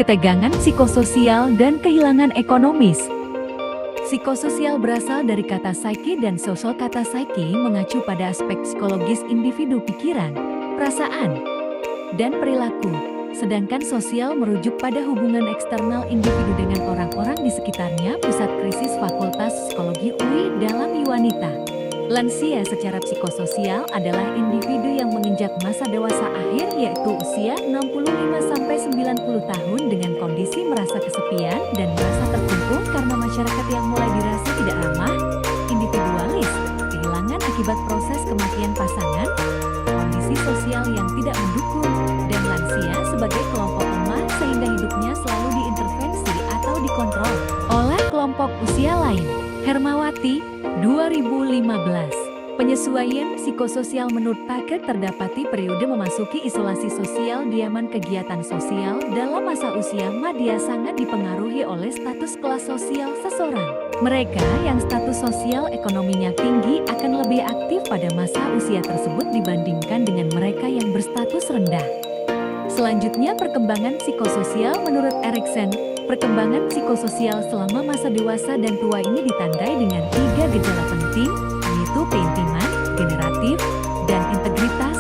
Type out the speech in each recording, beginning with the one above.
ketegangan psikososial dan kehilangan ekonomis. Psikososial berasal dari kata psyche dan sosial kata psyche mengacu pada aspek psikologis individu pikiran, perasaan, dan perilaku. Sedangkan sosial merujuk pada hubungan eksternal individu dengan orang-orang di sekitarnya. Pusat Krisis Fakultas Psikologi UI dalam Yuanita. Lansia secara psikososial adalah individu yang menginjak masa dewasa akhir yaitu usia 65-90 tahun dengan kondisi merasa kesepian dan merasa terkungkung karena masyarakat yang mulai dirasa tidak ramah, individualis, kehilangan akibat proses kematian pasangan, kondisi sosial yang tidak mendukung, dan lansia sebagai kelompok lemah sehingga hidupnya selalu diintervensi atau dikontrol oleh kelompok usia lain. Hermawati, 2015. Penyesuaian psikososial menurut Packer terdapati periode memasuki isolasi sosial diaman kegiatan sosial dalam masa usia madya sangat dipengaruhi oleh status kelas sosial seseorang. Mereka yang status sosial ekonominya tinggi akan lebih aktif pada masa usia tersebut dibandingkan dengan mereka yang berstatus rendah. Selanjutnya perkembangan psikososial menurut Erikson. Perkembangan psikososial selama masa dewasa dan tua ini ditandai dengan 3 gejala penting, yaitu keintiman, generatif, dan integritas.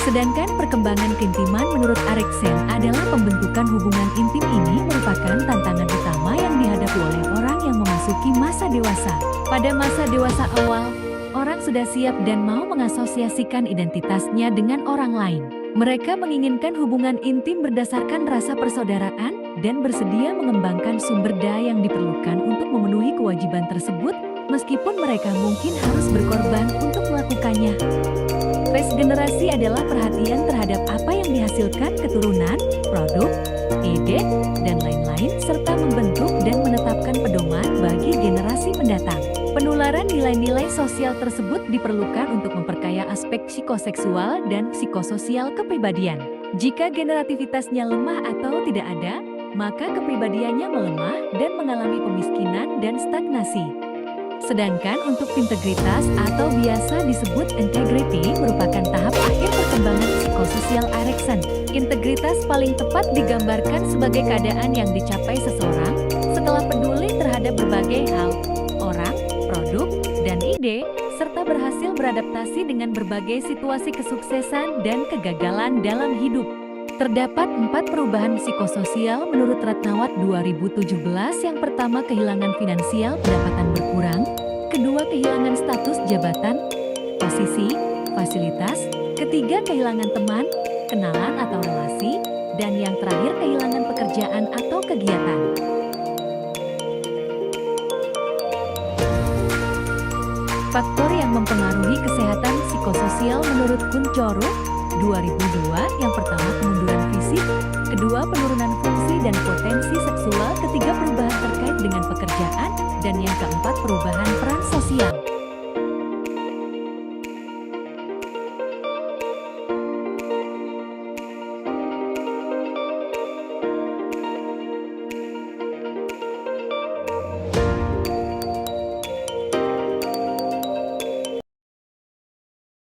Sedangkan perkembangan keintiman menurut Erikson adalah pembentukan hubungan intim ini merupakan tantangan utama yang dihadapi oleh orang yang memasuki masa dewasa. Pada masa dewasa awal, orang sudah siap dan mau mengasosiasikan identitasnya dengan orang lain. Mereka menginginkan hubungan intim berdasarkan rasa persaudaraan dan bersedia mengembangkan sumber daya yang diperlukan untuk memenuhi kewajiban tersebut, meskipun mereka mungkin harus berkorban untuk melakukannya. Phase generasi adalah perhatian terhadap apa yang dihasilkan keturunan, produk, ide, dan lain-lain, serta membentuk dan menetapkan pedoman bagi generasi mendatang. Penularan nilai-nilai sosial tersebut diperlukan untuk memperkaya aspek psikoseksual dan psikososial kepribadian. Jika generativitasnya lemah atau tidak ada, maka kepribadiannya melemah dan mengalami pemiskinan dan stagnasi. Sedangkan untuk integritas atau biasa disebut integrity merupakan tahap akhir perkembangan psikososial Erikson. Integritas paling tepat digambarkan sebagai keadaan yang dicapai seseorang setelah peduli terhadap berbagai hal, orang, produk, dan ide, serta berhasil beradaptasi dengan berbagai situasi kesuksesan dan kegagalan dalam hidup. Terdapat 4 perubahan psikososial menurut Ratnawat 2017. Yang pertama, kehilangan finansial, pendapatan berkurang. Kedua, kehilangan status jabatan, posisi, fasilitas. Ketiga, kehilangan teman, kenalan atau relasi. Dan yang terakhir, kehilangan pekerjaan atau kegiatan. Faktor yang mempengaruhi kesehatan psikososial menurut Kuncoro 2002, yang pertama kemunduran fisik, kedua penurunan fungsi dan potensi seksual, ketiga perubahan terkait dengan pekerjaan, dan yang keempat perubahan peran sosial.